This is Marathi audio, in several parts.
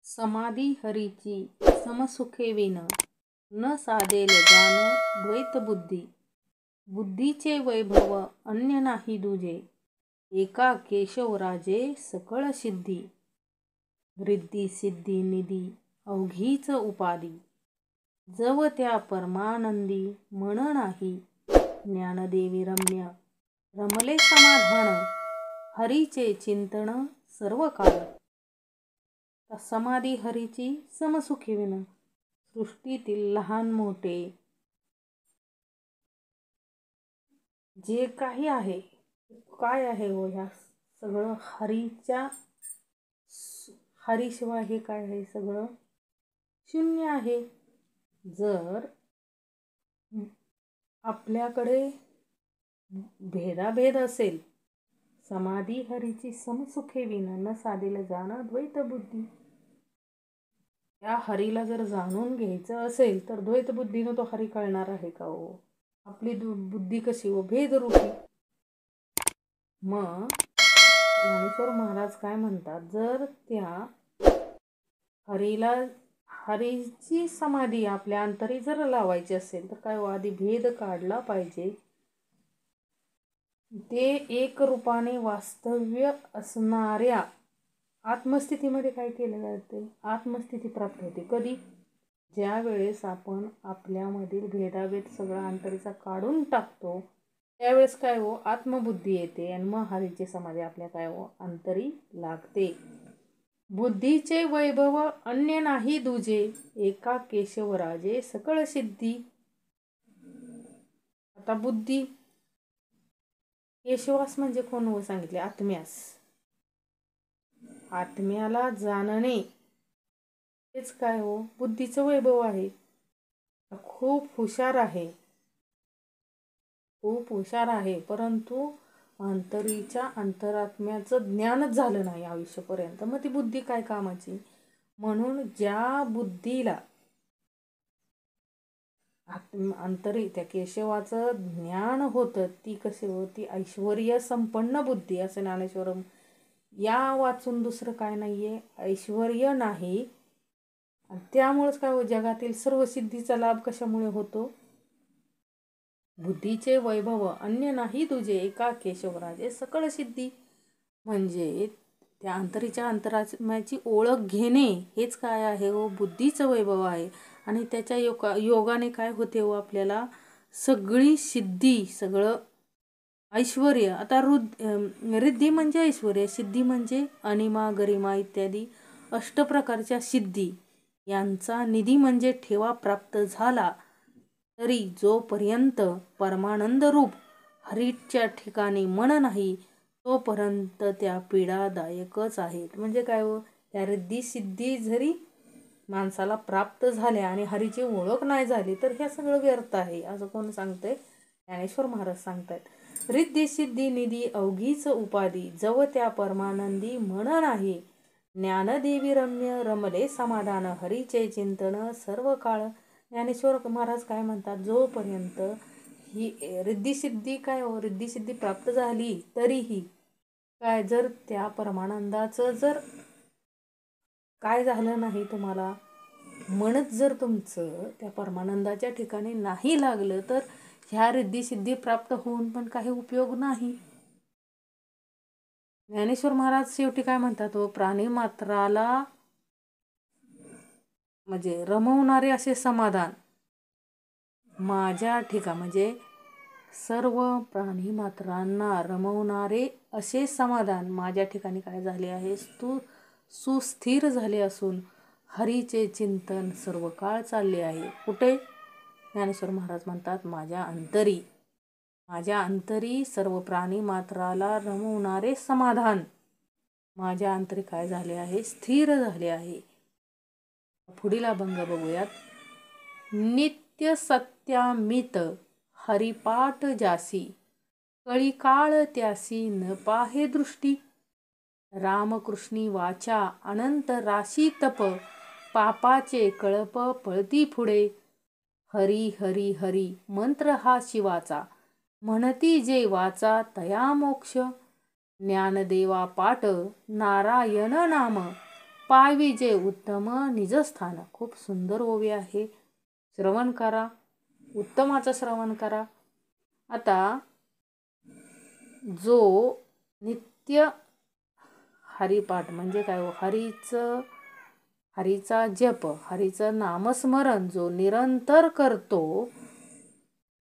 समाधी हरीची समसुखे विन न साधेल जान द्वैत बुद्धी. बुद्धीचे वैभव अन्य नाही दुजे, एका केशवराजे सकळ सिद्धी. रिद्धी सिद्धी निधी अवघीच उपाधी, जव त्या परमानंदी मन नाही. ज्ञानदेवी रम्य रमले समाधान, हरीचे चिंतन सर्व काळ. समाधी हरीची समसुखी विन. सृष्टीतील लहान मोठे जे काही आहे, काय आहे हो, ह्या सगळं हरीशिवाय हे काय आहे, सगळं शून्य आहे. जर आपल्याकडे भेदाभेद असेल, समाधी हरीची समसुखे विन न साधेल जान द्वैत बुद्धी. या हरीला जर जाणून घ्यायचं असेल तर द्वैत बुद्धीनं तो हरी कळणार आहे का हो? आपली बुद्धी कशी हो? भेदरूपी. मग ज्ञानेश्वर महाराज काय म्हणतात, जर त्या हरीची समाधी आपल्या अंतरी जर लावायची असेल तर काय, आधी भेद काढला पाहिजे. ते एक रूपाने वास्तव्य असणाऱ्या आत्मस्थितीमध्ये काय केलं जाते, आत्मस्थिती प्राप्त होते. कधी? ज्या वेळेस आपण आपल्यामधील भेदाभेद सगळा अंतरीचा काढून टाकतो, त्यावेळेस काय हो, आत्मबुद्धी येते आणि मग हरीची समाधी आपल्या काय हो, अंतरी लागते. बुद्धीचे वैभव अन्य नाही दुजे, एका केशवराजे सकळ सिद्धी. आता बुद्धी, केशवास म्हणजे कोण हो सांगितले? आत्म्यास. आत्म्याला जाणणे हेच काय हो, बुद्धीचं वैभव आहे. खूप हुशार आहे, खूप हुशार आहे, परंतु अंतरात्म्याचं ज्ञानच झालं नाही आयुष्यपर्यंत. मग ती बुद्धी काय कामाची? म्हणून ज्या बुद्धीला अंतरी त्या केशवाचं ज्ञान होतं, ती कशी होती? ऐश्वर्य संपन्न बुद्धी. असं ज्ञानेश्वर या वाचून दुसरं काय नाहीये, ऐश्वर्य नाही. त्यामुळेच काय हो, जगातील सर्व सिद्धीचा लाभ कशामुळे होतो? बुद्धीचे वैभव अन्य नाही तुझे, एका केशवराजे सकळ सिद्धी. म्हणजे त्या अंतरात्म्याची ओळख घेणे हेच काय आहे हो, बुद्धीचं वैभव आहे. आणि त्याच्या योगाने काय होते हो, आपल्याला सगळी सिद्धी, सगळं ऐश्वर्य. आता रिद्धी म्हणजे ऐश्वर्य, सिद्धी म्हणजे अनिमा गरिमा इत्यादी अष्टप्रकारच्या सिद्धी यांचा निधी म्हणजे ठेवा प्राप्त झाला तरी जोपर्यंत परमानंद रूप हरीच्या ठिकाणी मन नाही, तोपर्यंत त्या पीडादायकच आहेत. म्हणजे काय हो, त्या रिद्धी सिद्धी जरी माणसाला प्राप्त झाल्या आणि हरीची ओळख नाही झाली तर हे सगळं व्यर्थ आहे. असं कोण सांगतंय? ज्ञानेश्वर महाराज सांगतायत. रिद्धी सिद्धी निधी अवघीच उपाधी, जव त्या परमानंदी मन नाही. ज्ञानदेवी रम्य रमले समाधान, हरीचे चिंतन सर्व काळ. ज्ञानेश्वर महाराज काय म्हणतात, जोपर्यंत ही रिद्धी सिद्धी काय हो, रिद्धी सिद्धी प्राप्त झाली तरीही काय, जर त्या परमानंदाचं जर काय झालं नाही, तुम्हाला मनच जर तुमचं त्या परमानंदाच्या ठिकाणी नाही लागलं, तर ह्या रिद्धी सिद्धी प्राप्त होऊन पण काही उपयोग नाही. ज्ञानेश्वर महाराज शेवटी काय म्हणतात हो, प्राणी मात्राला म्हणजे रमवणारे असे समाधान माझ्या ठिकाणी, म्हणजे सर्व प्राणी मात्रांना रमवणारे असे समाधान माझ्या ठिकाणी काय झाले आहे, सुस्थिर झाले असून हरीचे चिंतन सर्व काळ चालले आहे. कुठे? ज्ञानेश्वर महाराज म्हणतात, माझ्या अंतरी. माझ्या अंतरी सर्व प्राणी मात्राला रमवणारे समाधान माझ्या अंतरी काय झाले आहे, स्थिर झाले आहे. पुढील अभंग बघूयात. नित्य सत्यामित हरिपाठ जासी, कळी काळ त्यासी न पाहे दृष्टी. रामकृष्णी वाचा अनंत राशी तप, पापाचे कळप पळती पुढे. हरी हरी हरी मंत्र हा शिवाचा, म्हणती जे वाचा तया मोक्ष. ज्ञानदेवा पाठ नारायण नाम, पावी जे उत्तम निजस्थान. खूप सुंदर ओवी आहे. श्रवण करा, उत्तमाचं श्रवण करा. आता जो नित्य हरिपाठ म्हणजे काय हो, हरीचा जप, हरीचं नामस्मरण जो निरंतर करतो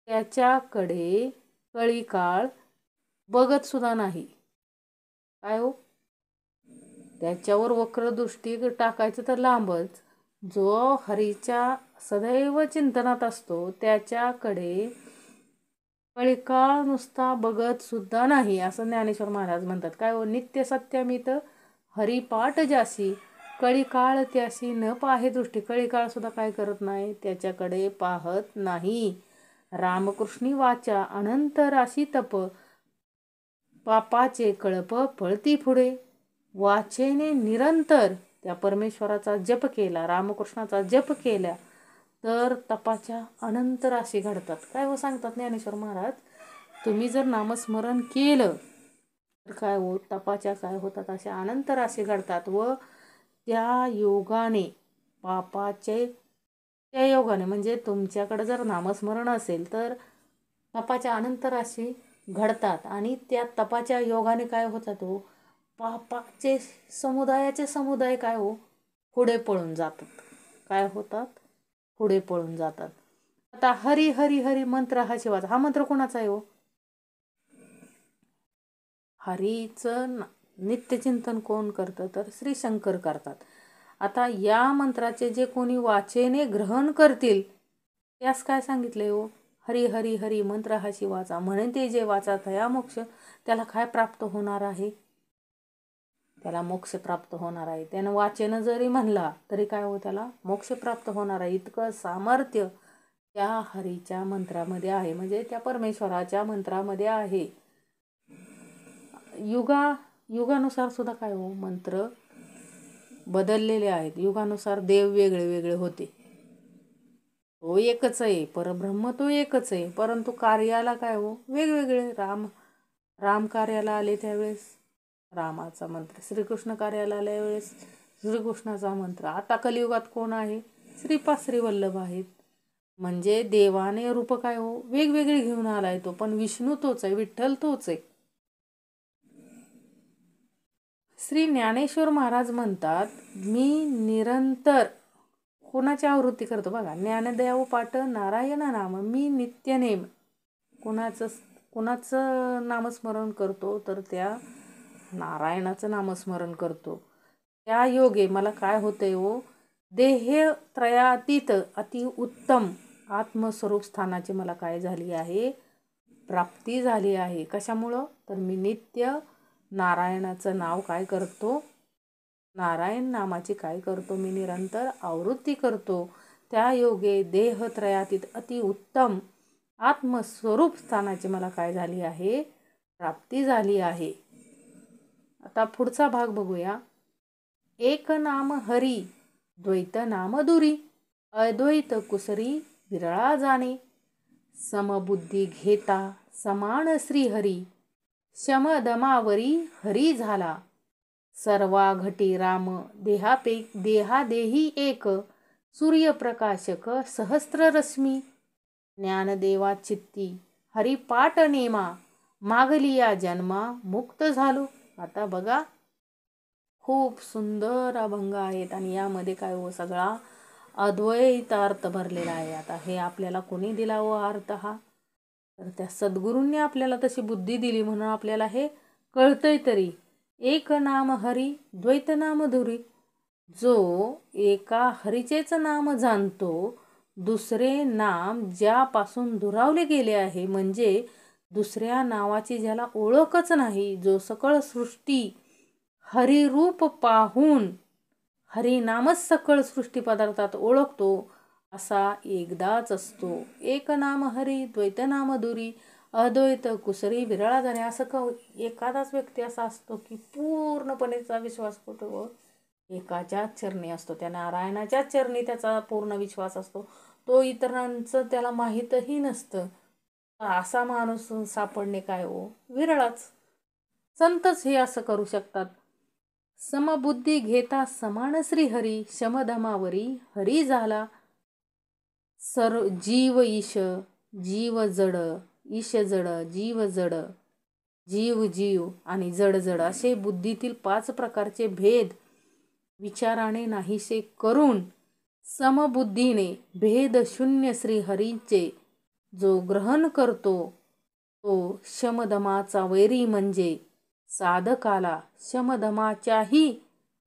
त्याच्याकडे कळीकाळ बघत सुद्धा नाही. काय हो, त्याच्यावर वक्रदृष्टी टाकायचं तर लांबच, जो हरीच्या सदैव चिंतनात असतो त्याच्याकडे कळीकाळ नुसता बघत सुद्धा नाही, असं ज्ञानेश्वर महाराज म्हणतात. काय हो, नित्य सत्यमित हरिपाठ ज्यासी कळीकाळ त्यासी न पाहे दृष्टी. कळीकाळ सुद्धा काय करत नाही, त्याच्याकडे पाहत नाही. रामकृष्णी वाचा अनंत राशी तप, पापाचे कळप पळती पुढे. वाचेने निरंतर त्या परमेश्वराचा जप केला, रामकृष्णाचा जप केला तर तपाच्या अनंत राशी घडतात. काय हो सांगतात ज्ञानेश्वर महाराज, तुम्ही जर नामस्मरण केलं तर काय हो, तपाच्या काय होतात, अशा अनंत राशी घडतात. व त्या योगाने पापाचे, त्या योगाने म्हणजे तुमच्याकडे जर नामस्मरण असेल तर तपाच्या अनंत राशी घडतात. आणि त्या तपाच्या योगाने काय होतात हो, पापाचे समुदाय काय हो, पुढे पळून जातात. काय होतात, पुढे पळून जातात. आता हरी हरी हरी मंत्र हा शिवाचा. हा मंत्र कोणाचा आहे हो, हरीचं नित्यचिंतन कोण करतं तर श्री शंकर करतात. आता या मंत्राचे जे कोणी वाचेने ग्रहण करतील त्यास काय सांगितले हो, हरी हरी हरी मंत्र हा शिवाचा. म्हणून ते जे वाचत या मोक्ष, त्याला काय प्राप्त होणार आहे, त्याला मोक्ष प्राप्त होणार आहे. त्यानं वाचेनं जरी म्हणला तरी काय हो, त्याला मोक्ष प्राप्त होणार आहे. इतकं सामर्थ्य त्या हरीच्या मंत्रामध्ये आहे, म्हणजे त्या परमेश्वराच्या मंत्रामध्ये आहे. युगानुसार सुद्धा काय हो, मंत्र बदललेले आहेत. युगानुसार देव वेगळे वेगळे होते. तो एकच आहे, परब्रह्म तो एकच आहे, परंतु कार्याला काय हो वेगवेगळे. राम कार्याला आले त्यावेळेस रामाचा मंत्र, श्रीकृष्ण कार्याला आल्या वेळेस श्रीकृष्णाचा मंत्र. आता कलियुगात कोण आहे, श्रीपाद श्रीवल्लभ आहेत. म्हणजे देवाने रूप काय हो वेगवेगळे घेऊन आलाय तो, पण विष्णू तोच आहे, विठ्ठल तोच आहे. श्री ज्ञानेश्वर महाराज म्हणतात, मी निरंतर कोणाची आवृत्ती करतो बघा, ज्ञानदेव पाठ नारायण नाम मी नित्यनेम. कुणाचं नामस्मरण करतो तर त्या नारायणाचं नामस्मरण करतो. त्या योगे मला काय होतंय हो, देह त्रयातीत अति उत्तम आत्मस्वरूप स्थानाची मला काय झाली आहे, प्राप्ती झाली आहे. कशामुळं तर मी नित्य नारायणाचं नाव काय करतो, नारायण नामाची काय करतो, मी निरंतर आवृत्ती करतो. त्या योगे देहत्रयातीत अति उत्तम आत्मस्वरूप स्थानाची मला काय झाली आहे, प्राप्ती झाली आहे. आता पुढचा भाग बघूया. एक नाम हरी द्वैत नाम दुरी, अद्वैत कुसरी विरळा जाणे. समबुद्धी घेता समान श्रीहरी, शमदमावरी हरी झाला. सर्वा घटी राम देहादेही एक, सूर्यप्रकाशक सहस्त्र रश्मी. ज्ञानदेवा चित्ती हरिपाठ नेमा, मागलिया जन्मा मुक्त झालो. आता बघा, खूप सुंदर अभंग आहेत आणि यामध्ये काय हो, सगळा अद्वैत अर्थ भरलेला आहे. आता हे आपल्याला कोणी दिला हो अर्थ हा, तर त्या सद्गुरूंनी आपल्याला तशी बुद्धी दिली म्हणून आपल्याला हे कळतंय. तरी एक नाम हरी द्वैत नाम धुरी, जो एका हरीचेच नाम जाणतो, दुसरे नाम ज्यापासून दुरावले गेले आहे, म्हणजे दुसऱ्या नावाची ज्याला ओळखच नाही, जो सकळ सृष्टी हरिरूप पाहून हरिनामच सकळ सृष्टी पदार्थात ओळखतो, असा एकदाच असतो. एक नाम हरी द्वैत नाम दुरी, अद्वैत कुसरी विरळा जाणे. असं एखादाच व्यक्ती असा असतो की पूर्णपणेचा विश्वास करतो, एकाच्याच चरणी असतो, त्या नारायणाच्याच चरणी त्याचा पूर्ण विश्वास असतो. तो इतरांचं त्याला माहीतही नसतं. असा माणूस सापडणे काय हो विरळच. संतच हे असं करू शकतात. समबुद्धी घेता समान श्रीहरी, शमधमावरी हरी झाला जीव ईश, जीव जड, ईश जड, जीव जड, जीव जीव आणि जड जड असे बुद्धीतील 5 प्रकारचे भेद विचाराने नाहीसे करून समबुद्धीने भेद शून्य श्रीहरीचे जो ग्रहण करतो तो शमदमाचा वैरी, म्हणजे साधकाला शमदमाच्याही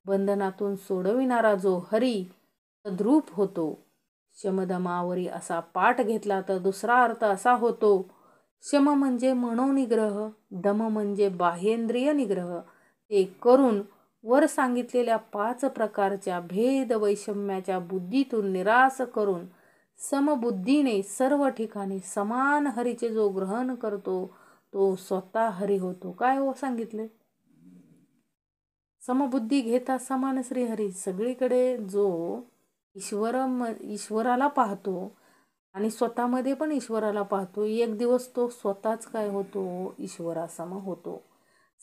बंधनातून सोडविणारा जो हरी तद्रूप होतो. शमदमावरी असा पाठ घेतला तर दुसरा अर्थ असा होतो, शम म्हणजे मनोनिग्रह, दम म्हणजे बाह्येंद्रिय निग्रह. ते करून वर सांगितलेल्या 5 प्रकारच्या भेद वैषम्याच्या बुद्धीतून निराश करून समबुद्धीने सर्व ठिकाणी समान हरीचे जो ग्रहण करतो तो स्वतः हरी होतो. काय हो सांगितले? समबुद्धी घेता समान श्रीहरी. सगळीकडे जो ईश्वराला पाहतो आणि स्वतःमध्ये पण ईश्वराला पाहतो, एक दिवस तो स्वतःच काय होतो? ईश्वरासम होतो.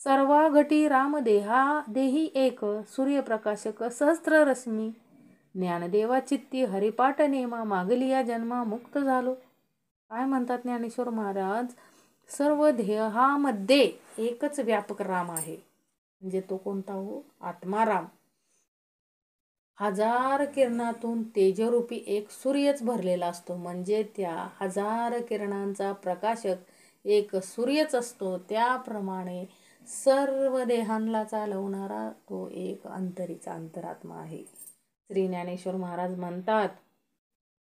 सर्वा घटी रामदेहा देही एक, सूर्यप्रकाशक सहस्त्र रश्मी, ज्ञानदेवा चित्ती हरिपाठ नेमा, मागलिया जन्मा मुक्त झालो. काय म्हणतात ज्ञानेश्वर महाराज? सर्व देहामध्ये एकच व्यापक राम आहे. म्हणजे तो कोणता हो? आत्माराम. 1000 किरणातून तेजरूपी एक सूर्यच भरलेला असतो. म्हणजे त्या 1000 किरणांचा प्रकाशक एक सूर्यच असतो. त्याप्रमाणे सर्व देहांना चालवणारा तो एक अंतरीचा अंतरात्मा आहे. श्री ज्ञानेश्वर महाराज म्हणतात,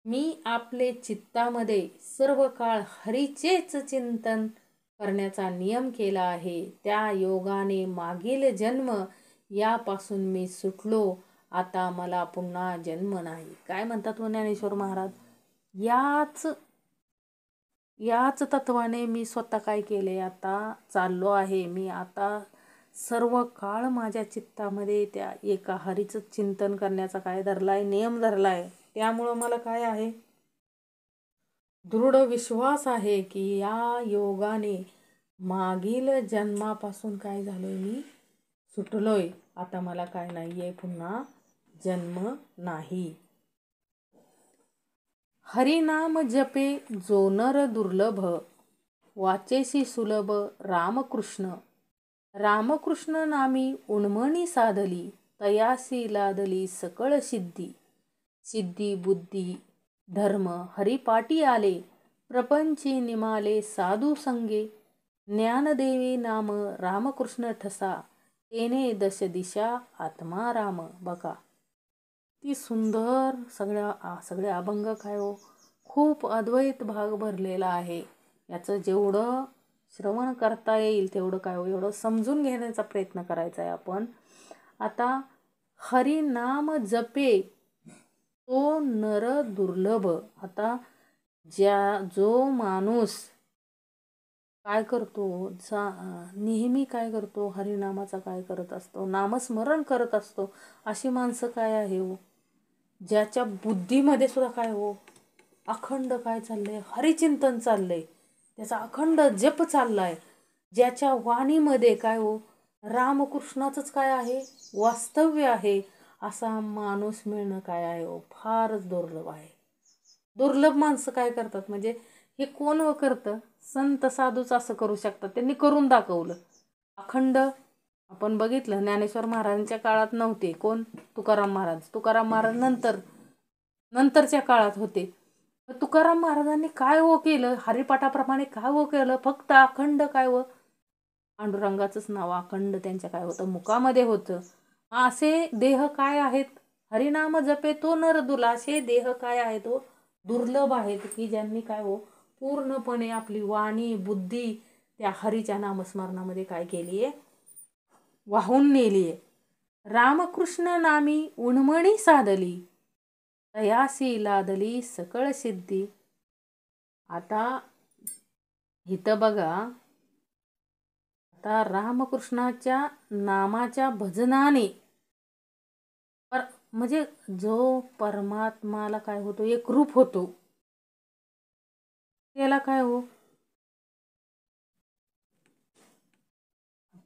मी आपले चित्तामध्ये सर्व काळ हरीचेच चिंतन करण्याचा नियम केला आहे. त्या योगाने मागील जन्म यापासून मी सुटलो. आता मला पुन्हा जन्म नाही. काय म्हणतात ज्ञानेश्वर महाराज? याच तत्वाने मी स्वतः काय केले? आता चाललो आहे. मी आता सर्व काळ माझ्या चित्तामध्ये त्या एका हरीचं चिंतन करण्याचा काय धरलाय? नियम धरलाय. त्यामुळं मला काय आहे? दृढ विश्वास आहे की या योगाने मागील जन्मापासून काय झालोय? मी सुटलोय. आता मला काय नाहीये? पुन्हा जन्म नाही. हरिनाम जपे जो नर दुर्लभ, वाचेसी सुलभ रामकृष्ण. रामकृष्ण नामी उन्मणी साधली, तयासी लादली सकळ सिद्धी. सिद्धी बुद्धी धर्म हरिपाटी आले, प्रपंची निमाले साधू संगे. ज्ञानदेवी नाम रामकृष्ण ठसा, तेने दश दिशा आत्मा राम. बघा ती सुंदर सगळे अभंग काय हो, खूप अद्वैत भाग भरलेला आहे. याचं जेवढं श्रवण करता येईल तेवढं काय हो, एवढं समजून घेण्याचा प्रयत्न करायचा आहे आपण. आता हरिनाम जपे तो नर दुर्लभ. आता जो माणूस काय करतो, नेहमी काय करतो? हरिनामाचा काय करत असतो? नामस्मरण करत असतो. अशी माणसं काय आहे हो? ज्याच्या बुद्धीमध्ये सुद्धा काय हो, अखंड काय चाललंय? हरिचिंतन चाललंय. त्याचा अखंड जप चाललाय. ज्याच्या वाणीमध्ये काय हो, रामकृष्णाचंच काय आहे? वास्तव्य आहे. असा माणूस मिळणं काय आहे हो, फारच दुर्लभ आहे. दुर्लभ माणसं काय करतात? म्हणजे हे कोण व करतं? संत साधूच असं करू शकतात. त्यांनी करून दाखवलं. अखंड आपण बघितलं, ज्ञानेश्वर महाराजांच्या काळात नव्हते. कोण? तुकाराम महाराज. तुकाराम महाराज नंतरच्या काळात होते. तुकाराम महाराजांनी काय हो केलं? हरिपाठाप्रमाणे काय हो केलं? फक्त अखंड काय हो, पांडुरंगाचंच नाव अखंड त्यांच्या काय होतं? मुखामध्ये होतं. असे देह काय आहेत? हरिनाम जपे तो नर दुर्लभ. असे देह काय आहेत हो? दुर्लभ आहेत की ज्यांनी काय हो, पूर्णपणे आपली वाणी बुद्धी त्या हरीच्या नामस्मरणामध्ये काय केली आहे? वाहून नेली आहे. रामकृष्ण नामी उन्मणी साधली, तयासी लादली सकळ सिद्धी. आता इथं बघा, आता रामकृष्णाच्या नामाच्या भजनाने म्हणजे जो परमात्माला काय होतो? एक रूप होतो. त्याला काय हो,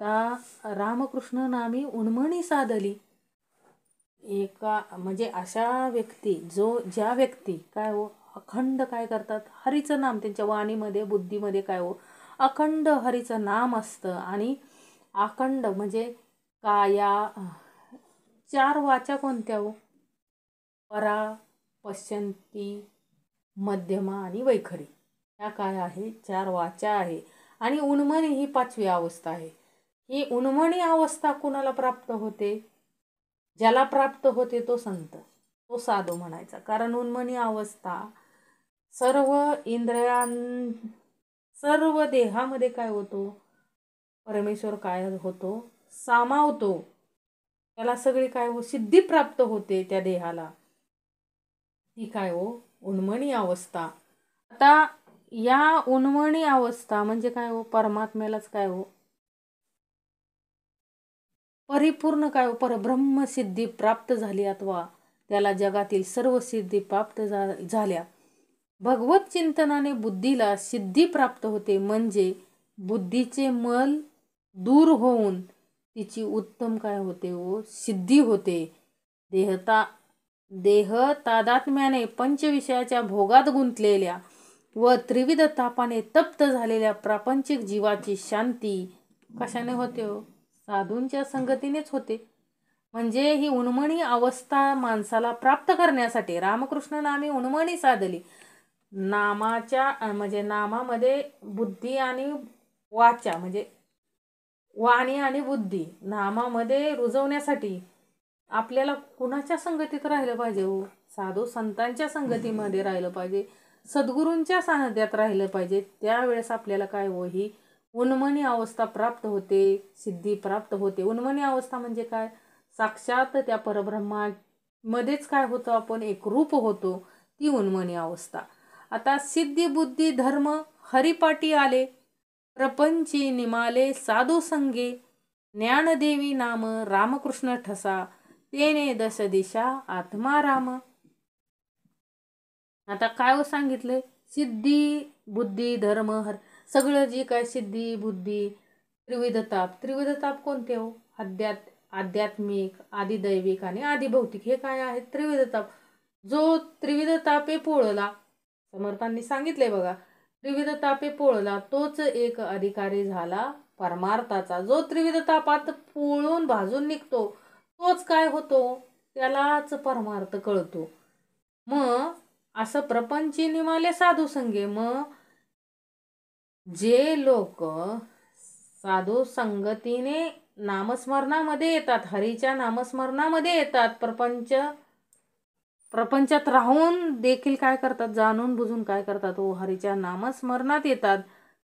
आता रामकृष्ण नामी उन्मणी साधली. एका म्हणजे अशा व्यक्ती ज्या व्यक्ती काय हो अखंड काय करतात, हरीचं नाम त्यांच्या वाणीमध्ये बुद्धीमध्ये काय हो अखंड हरीचं नाम असतं. आणि अखंड म्हणजे काया 4 वाचा कोणत्या हो? परा, पश्यंती, मध्यमा आणि वैखरी. ह्या काय आहे? 4 वाचा आहे. आणि उन्मनी ही 5वी अवस्था आहे. ही उन्मणी अवस्था कुणाला प्राप्त होते? ज्याला प्राप्त होते तो संत, तो साधू म्हणायचा. कारण उन्मनी अवस्था सर्व सर्व देहामध्ये काय होतो? परमेश्वर काय होतो? सामावतो. त्याला सगळी काय हो सिद्धी प्राप्त होते त्या देहाला. ती काय हो उन्मणी अवस्था. आता या उन्मणी अवस्था म्हणजे काय हो परमात्म्यालाच काय हो परिपूर्ण काय हो परब्रह्म सिद्धी प्राप्त झाली, अथवा त्याला जगातील सर्व सिद्धी प्राप्त झाल्या. भगवत चिंतनाने बुद्धीला सिद्धी प्राप्त होते. म्हणजे बुद्धीचे मल दूर होऊन तिची उत्तम काय होते हो सिद्धी होते. देह तादात्म्याने पंचविषयाच्या भोगात गुंतलेल्या व त्रिविध तापाने तप्त झालेल्या प्रापंचिक जीवाची शांती कशाने होते हो? साधूंच्या संगतीनेच होते. म्हणजे ही उन्मणी अवस्था माणसाला प्राप्त करण्यासाठी रामकृष्ण नामी उन्मणी साधली. म्हणजे नामामध्ये बुद्धी आणि वाचा म्हणजे वाणी आणि बुद्धी नामामध्ये रुजवण्यासाठी आपल्याला कुणाच्या संगतीत राहिलं पाहिजे हो? साधू संतांच्या संगतीमध्ये राहिलं पाहिजे, सद्गुरूंच्या सानिध्यात राहिलं पाहिजे. त्यावेळेस आपल्याला काय हो ही उन्मनी अवस्था प्राप्त होते, सिद्धी प्राप्त होते. उन्मनी अवस्था म्हणजे काय? साक्षात त्या परब्रह्मामध्येच काय होतं आपण एकरूप होतो, ती उन्मनी अवस्था. आता सिद्धी बुद्धी धर्म हरिपाटी आले, प्रपंची निमाले साधू संगे, ज्ञानदेवी नाम रामकृष्ण ठसा, तेने दश दिशा आत्मा राम. आता काय हो सांगितलंय? सिद्धी बुद्धी धर्म सगळं जी काय सिद्धी बुद्धी त्रिविध ताप कोणते हो? आध्यात्मिक, आदिदैविक आणि आदिभौतिक हे काय आहेत? त्रिविध ताप. जो त्रिविध तापे पोळला, समर्थांनी सांगितलंय बघा, त्रिविध तापे पोळला तोच एक अधिकारी झाला परमार्थाचा. जो त्रिविध तापात पोळून भाजून निघतो तोच काय होतो? त्यालाच परमार्थ कळतो. मग असं प्रपंची निमाले साधू संगे. मग जे लोक साधू संगतीने नामस्मरणामध्ये येतात, हरीच्या नामस्मरणामध्ये येतात, प्रपंचात राहून देखील काय करतात? जाणून बुजून काय करतात हो? हरीच्या नामस्मरणात येतात.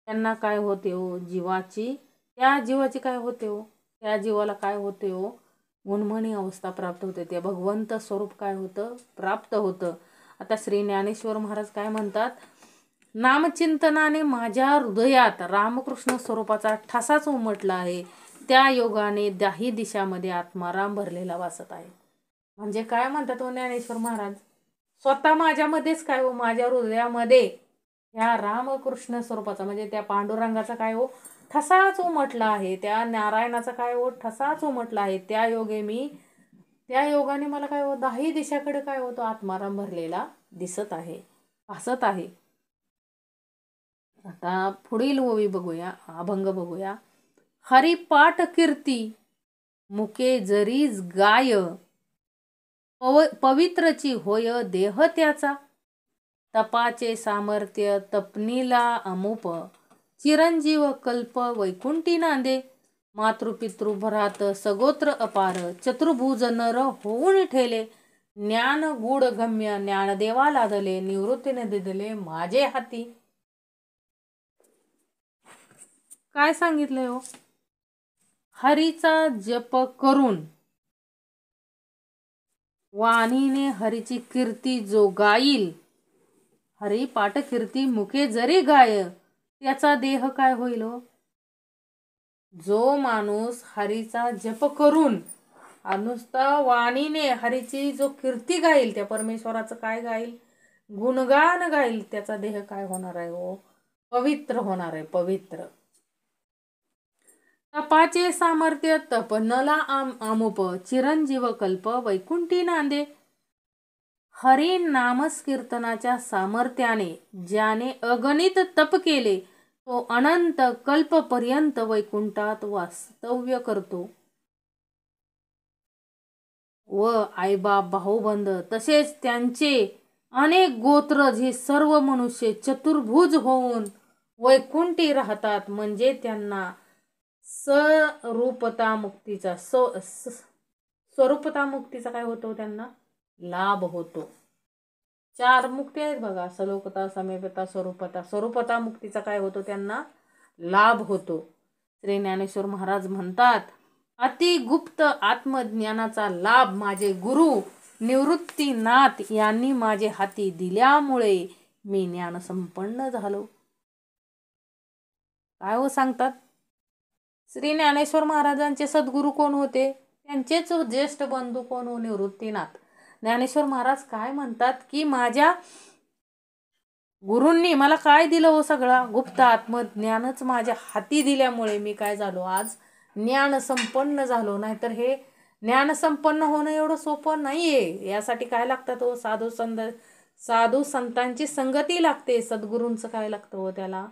त्यांना काय होते हो? त्या जीवाची काय होते हो? त्या जीवाला काय होते हो? उन्मणी अवस्था प्राप्त होते. ते भगवंत स्वरूप काय होतं? प्राप्त होतं. आता श्री ज्ञानेश्वर महाराज काय म्हणतात? नामचिंतनाने माझ्या हृदयात रामकृष्ण स्वरूपाचा ठसाच उमटला आहे. त्या योगाने 10 दिशामध्ये आत्माराम भरलेला वासत आहे. म्हणजे काय म्हणतात हो ज्ञानेश्वर महाराज? स्वतः माझ्यामध्येच काय हो माझ्या हृदयामध्ये ह्या रामकृष्ण स्वरूपाचा म्हणजे त्या पांडुरंगाचा काय हो ठसाच उमटला आहे. त्या नारायणाचा काय हो ठसाच उमटला आहे. त्या योगाने मला काय हो 10 दिशाकडे काय होतो आत्माराम भरलेला दिसत आहे, भासत आहे. आता पुढील ओवी बघूया, अभंग बघूया. हरिपाठ कीर्ती मुके जरीज गाय, पवित्रची होय देह त्याचा, तपाचे सामर्थ्य तपनीला अमुप, चिरंजीव कल्प वैकुंठी नांदे, मातृपितृ भरात सगोत्र अपार, चतुर्भुज नर होऊन ठेले, ज्ञान गूढ गम्य ज्ञानदेवा लादले, निवृत्तीने दिदले माझे हाती. काय सांगितलंय हो? हरीचा जप करून वाणीने हरीची कीर्ती जो गाईल, हरी पाठ कीर्ती मुखे जरी गाय, त्याचा देह काय होईल हो? जो माणूस हरीचा जप करून नुसता वाणीने हरीची जो कीर्ती गाईल, त्या परमेश्वराचं काय गाईल? गुणगान गाईल, त्याचा देह काय होणार आहे हो? पवित्र होणार आहे, पवित्र. तपाचे सामर्थ्य तप नला आमुप चिरंजीव कल्प वैकुंठी नांदे. हरी नामस्कीर्तनाच्या सामर्थ्याने ज्याने अगणित तप केले तो अनंत कल्पपर्यंत वैकुंठात वास्तव्य करतो व आईबाप भाऊबंद तसेच त्यांचे अनेक गोत्रज हे सर्व मनुष्य चतुर्भुज होऊन वैकुंठी राहतात. म्हणजे त्यांना स्वरूपता मुक्तीचा स्वरूपता मुक्तीचा काय होतो, त्यांना लाभ होतो. 4 मुक्ती आहेत बघा, सलोकता, समीपता, स्वरूपता. स्वरूपता मुक्तीचा काय होतो, त्यांना लाभ होतो. श्री ज्ञानेश्वर महाराज म्हणतात, अतिगुप्त आत्मज्ञानाचा लाभ माझे गुरु निवृत्तीनाथ यांनी माझे हाती दिल्यामुळे मी ज्ञानसंपन्न झालो. काय हो सांगतात, श्री ज्ञानेश्वर महाराजांचे सद्गुरू कोण होते, त्यांचेच ज्येष्ठ बंधू कोण हो, निवृत्तीनाथ. ज्ञानेश्वर महाराज काय म्हणतात की माझ्या गुरूंनी मला काय दिलं हो, सगळा गुप्त आत्मज्ञानच माझ्या हाती दिल्यामुळे मी काय झालो, आज ज्ञान संपन्न झालो. नाहीतर हे ज्ञान संपन्न होणं एवढं सोपं नाहीये. यासाठी काय लागतात हो, साधू संतांची संगती लागते. सद्गुरूंचं काय लागतं हो, त्याला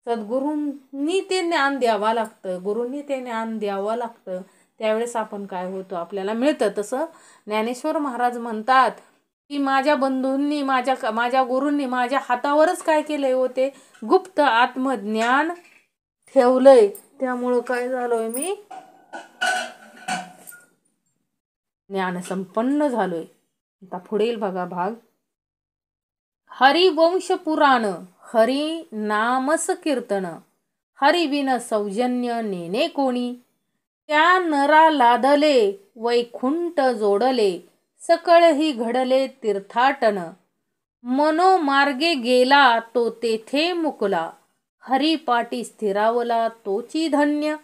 सद्गुरूंनी ते ज्ञान द्यावं लागतं, गुरूंनी ते ज्ञान द्यावं लागतं. त्यावेळेस आपण काय होतो, आपल्याला मिळतं. तसं ज्ञानेश्वर महाराज म्हणतात की माझ्या बंधूंनी माझ्या गुरूंनी माझ्या हातावरच काय केलंय हो, ते गुप्त आत्मज्ञान ठेवलंय. त्यामुळं काय झालोय, मी ज्ञानसंपन्न झालोय. आता पुढील बघा भाग, हरिवंश पुराण हरी नामस कीर्तन हरिविन सौजन्य नेने कोणी. त्या नरा लादले वैकुंठ जोडले सकळही घडले तीर्थाटन. मनोमार्गे गेला तो तेथे मुकला हरिपाटी स्थिरावला तोची धन्य.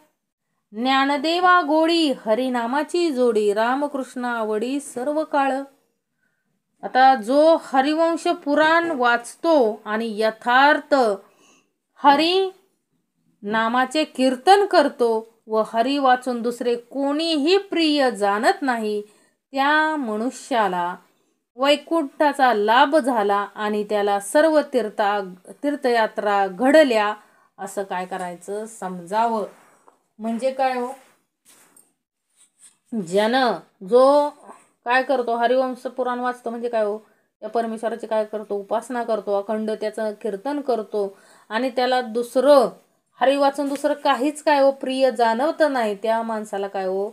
ज्ञानदेवा गोडी हरिनामाची जोडी रामकृष्ण आवडी सर्व काळ. आता जो हरिवंश पुराण वाचतो आणि यथार्थ हरी नामाचे कीर्तन करतो व हरी वाचून दुसरे कोणीही प्रिय जाणत नाही, त्या मनुष्याला वैकुंठाचा लाभ झाला आणि त्याला सर्व तीर्थयात्रा घडल्या असं काय करायचं, समजावं. म्हणजे काय हो, जो काय करतो, हरिवंश पुराण वाचतो म्हणजे काय हो, त्या परमेश्वराची काय करतो, उपासना करतो, अखंड त्याचं कीर्तन करतो आणि त्याला दुसरं हरी वाचून दुसरं काहीच काय हो प्रिय जाणवत नाही, त्या माणसाला काय हो,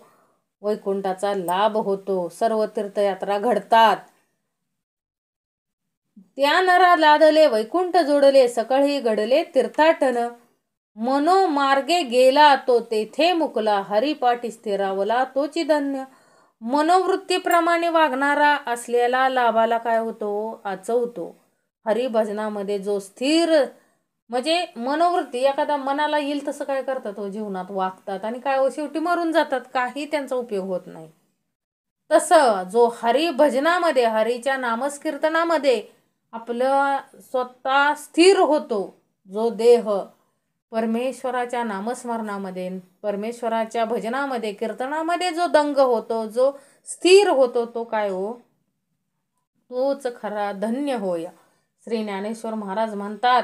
वैकुंठाचा लाभ होतो, सर्व तीर्थयात्रा घडतात. त्या नरा लादले वैकुंठ जोडले सकळही घडले तीर्थाटन. मनोमार्गे गेला तो तेथे मुकला हरिपाठी स्थिरावला तोची धन्य. मनोवृत्तीप्रमाणे वागणारा असलेला लाभाला काय होतो, आचवतो. हरिभजनामध्ये जो स्थिर म्हणजे मनोवृत्ती, एखादा मनाला येईल तसं काय करतात हो, जीवनात वागतात आणि काय हो, शेवटी मरून जातात, काही त्यांचा उपयोग होत नाही. तसं जो हरिभजनामध्ये हरीच्या नामस्कीर्तनामध्ये आपलं स्वतः स्थिर होतो, जो देह परमेश्वराच्या नामस्मरणामध्ये परमेश्वराच्या भजनामध्ये कीर्तनामध्ये जो दंग होतो, जो स्थिर होतो, तो काय हो, तोच खरा धन्य होय. श्री ज्ञानेश्वर महाराज म्हणतात,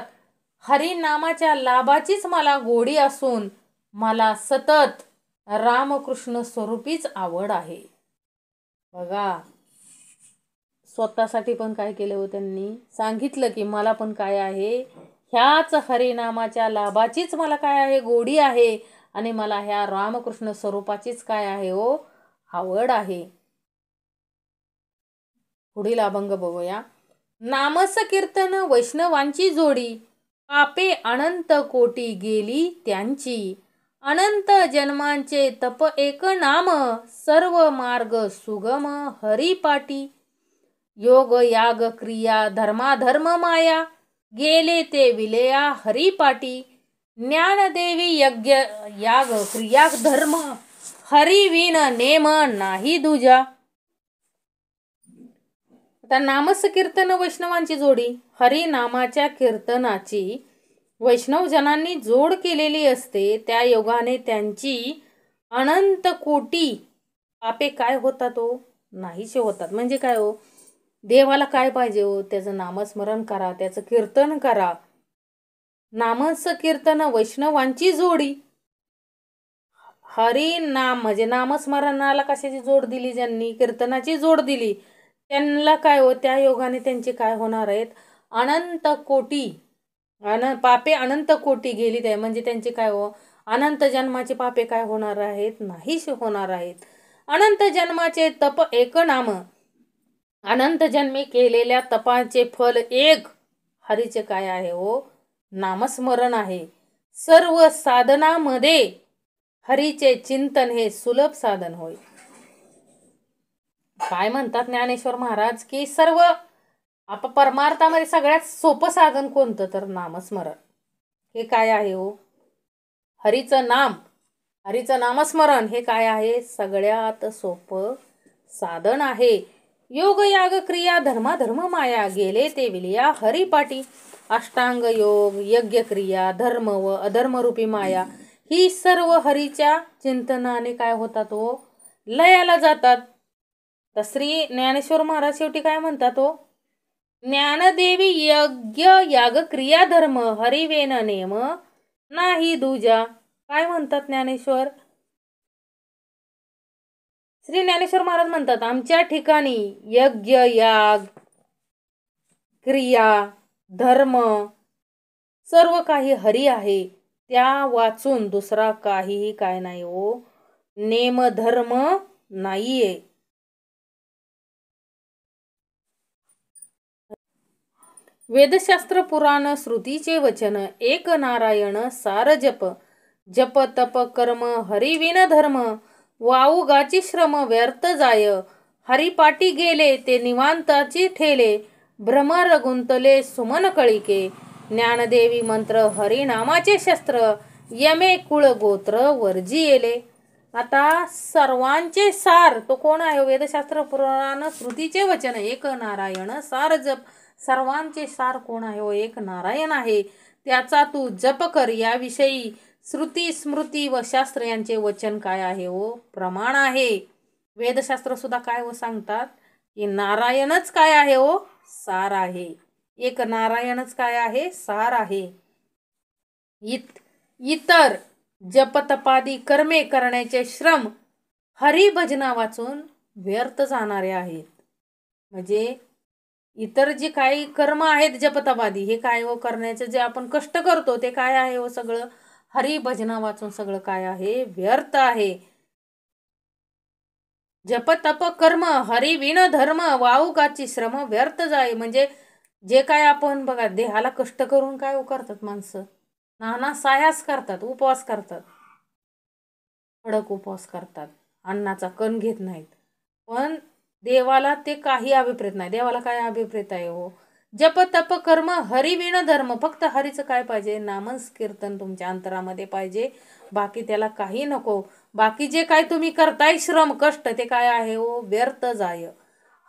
हरी नामाच्या लाभाचीच मला गोडी असून मला सतत रामकृष्ण स्वरूपीच आवड आहे. बघा, स्वतःसाठी पण काय केलं हो, त्यांनी सांगितलं की मला पण काय आहे, ह्याच हरिनामाच्या लाभाचीच मला काय आहे, गोडी आहे आणि मला ह्या रामकृष्ण स्वरूपाचीच काय आहे हो, आवड आहे. पुढील अभंग बघूया. नामस कीर्तन वैष्णवांची जोडी पापे अनंत कोटी गेली त्यांची. अनंत जन्मांचे तप एक नाम सर्व मार्ग सुगम हरिपाटी. योग याग क्रिया धर्माधर्म माया गेले ते विलया हरिपाटी. ज्ञानदेवी यज्ञ याग क्रिया धर्म हरिविन नेम नाही दुजा. आता नामस कीर्तन वैष्णवांची जोडी हरी नामाच्या कीर्तनाची वैष्णवजनांनी जोड केलेली असते, त्या योगाने त्यांची अनंत कोटी पापे काय होतात हो, नाहीसे होतात. म्हणजे काय हो, देवाला काय पाहिजे हो, त्याचं नामस्मरण करा, त्याचं कीर्तन करा. नामच कीर्तन वैष्णवांची जोडी. हरी नाम म्हणजे नामस्मरणाला कशाची जोड दिली, ज्यांनी कीर्तनाची जोड दिली त्यांना काय हो, त्या योगाने त्यांचे काय होणार आहेत, अनंत कोटी पापे अनंत कोटी गेली ते, म्हणजे त्यांचे काय हो, अनंत जन्माचे पापे काय होणार आहेत, नाहीसे होणार आहेत. अनंत जन्माचे तप एक नाम, अनंत जन्मी केलेल्या तपाचे फल एक. हरीचे काय आहे हो, नामस्मरण आहे. सर्व साधनामध्ये हरीचे चिंतन हे सुलभ साधन होय. काय म्हणतात ज्ञानेश्वर महाराज की सर्व परमार्थामध्ये सगळ्यात सोपं साधन कोणतं, तर नामस्मरण. हे काय आहे हो, हरीचं नाम, हरीचं नामस्मरण हे काय आहे, सगळ्यात सोपं साधन आहे. योग याग क्रिया धर्म माया गेले ते विलिया हरिपाटी. अष्टांग योग, यज्ञ क्रिया, धर्म व अधर्मरूपी माया ही सर्व हरीच्या चिंतनाने काय होतात हो, लयाला जातात. तर श्री ज्ञानेश्वर महाराज शेवटी काय म्हणतात हो, ज्ञानदेवी यज्ञ याग क्रिया धर्म हरिवेन नेम नाही दूजा. काय म्हणतात ज्ञानेश्वर, श्री ज्ञानेश्वर महाराज म्हणतात, आमच्या ठिकाणी यज्ञ याग क्रिया धर्म सर्व काही हरी आहे, त्या वाचून दुसरा काहीही काय नाही हो, नेम धर्म नाहीये. वेदशास्त्र पुराण श्रुतीचे वचन एक नारायण सार जप. जप तप कर्म हरिविन धर्म, वाऊगाची श्रम व्यर्थ जाय. हरिपाटी गेले ते निवांताची ठेले, भ्रमर गुंतले सुमन कळिके. ज्ञानदेवी मंत्र हरिनामाचे शस्त्र, यमे कुळ गोत्र वर्जी येले. आता सर्वांचे सार तो कोण आहे, वेदशास्त्र पुराण श्रुतीचे वचन एक नारायण सार जप. सर्वांचे सार कोण आहे हो, एक नारायण आहे, त्याचा तू जप कर. याविषयी श्रुती स्मृती व शास्त्र यांचे वचन काय आहे हो, प्रमाण आहे. वेदशास्त्र सुद्धा काय हो सांगतात की नारायणच काय आहे हो, सार आहे. एक नारायणच काय आहे, सार आहे. इतर जपतपादी कर्मे करण्याचे श्रम हरिभजना वाचून व्यर्थ जाणारे आहेत. म्हणजे इतर जे काही कर्म आहेत जपतपादी, हे काय हो करण्याचे जे आपण कष्ट करतो ते काय आहे हो, सगळं हरिभजना वाचून सगळं काय आहे, व्यर्थ आहे. जप तप कर्म हरिविन धर्म, वाऊगाची श्रम व्यर्थ जाय. म्हणजे जे काय आपण बघा देहाला कष्ट करून काय हो करतात माणसं, नाना सायास करतात, उपवास करतात, कडक उपवास करतात, अन्नाचा कण घेत नाहीत, पण देवाला ते काही अभिप्रेत नाही. देवाला काय अभिप्रेत आहे हो, जप तप कर्म हरिविन धर्म. फक्त हरीचं काय पाहिजे, नामस कीर्तन तुमच्या अंतरामध्ये पाहिजे, बाकी त्याला काही नको. बाकी जे काय तुम्ही करताय श्रम कष्ट ते काय आहे हो, व्यर्थ जाय.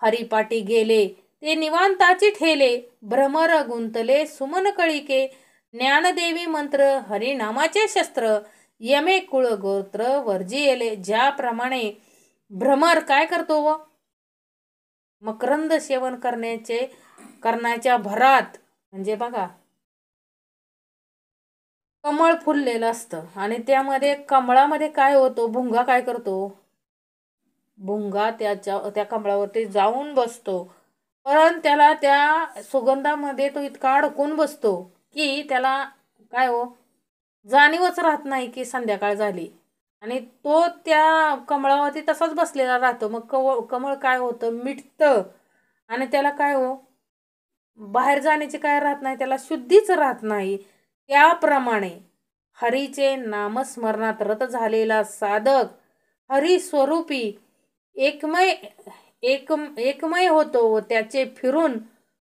हरिपाटी गेले ते निवांताची ठेले, भ्रमर गुंतले सुमन कळिके. ज्ञानदेवी मंत्र हरिनामाचे शस्त्र, यमे कुळ गोत्र वर्जी येले. ज्याप्रमाणे भ्रमर काय करतो व मकरंद सेवन करण्याच्या भरात, म्हणजे बघा कमळ फुललेलं असतं आणि त्यामध्ये कमळामध्ये काय होतो, भुंगा काय करतो, भुंगा त्या कमळावरती जाऊन बसतो, पण त्याला त्या सुगंधामध्ये तो इतका अडकून बसतो की त्याला काय हो जाणीवच राहत नाही की संध्याकाळ झाली, आणि तो त्या कमळावरती तसाच बसलेला राहतो. मग कमळ काय होतं, मिटतं आणि त्याला काय हो बाहेर जाण्याची काय राहत नाही, त्याला शुद्धीच राहत नाही. त्याप्रमाणे हरीचे नामस्मरणात रत झालेला साधक हरिस्वरूपी एकमय होतो व त्याचे फिरून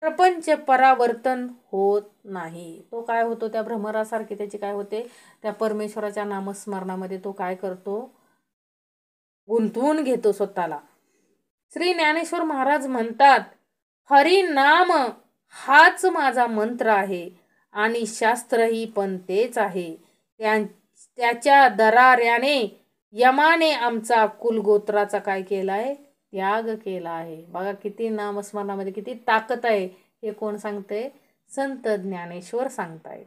प्रपंच परावर्तन होत नाही. तो काय होतो, त्या भ्रमरासारखे त्याची काय होते, त्या परमेश्वराच्या नामस्मरणामध्ये तो काय करतो, गुंतवून घेतो स्वतःला. श्री ज्ञानेश्वर महाराज म्हणतात, हरी नाम हाच माझा मंत्र आहे, आणि शास्त्रही पण तेच आहे. त्याच्या दराऱ्याने यमाने आमचा कुलगोत्राचा काय केलाय? त्याग केला आहे. बघा किती नामस्मरणामध्ये किती ताकद आहे. हे कोण सांगते? संत ज्ञानेश्वर सांगतायत.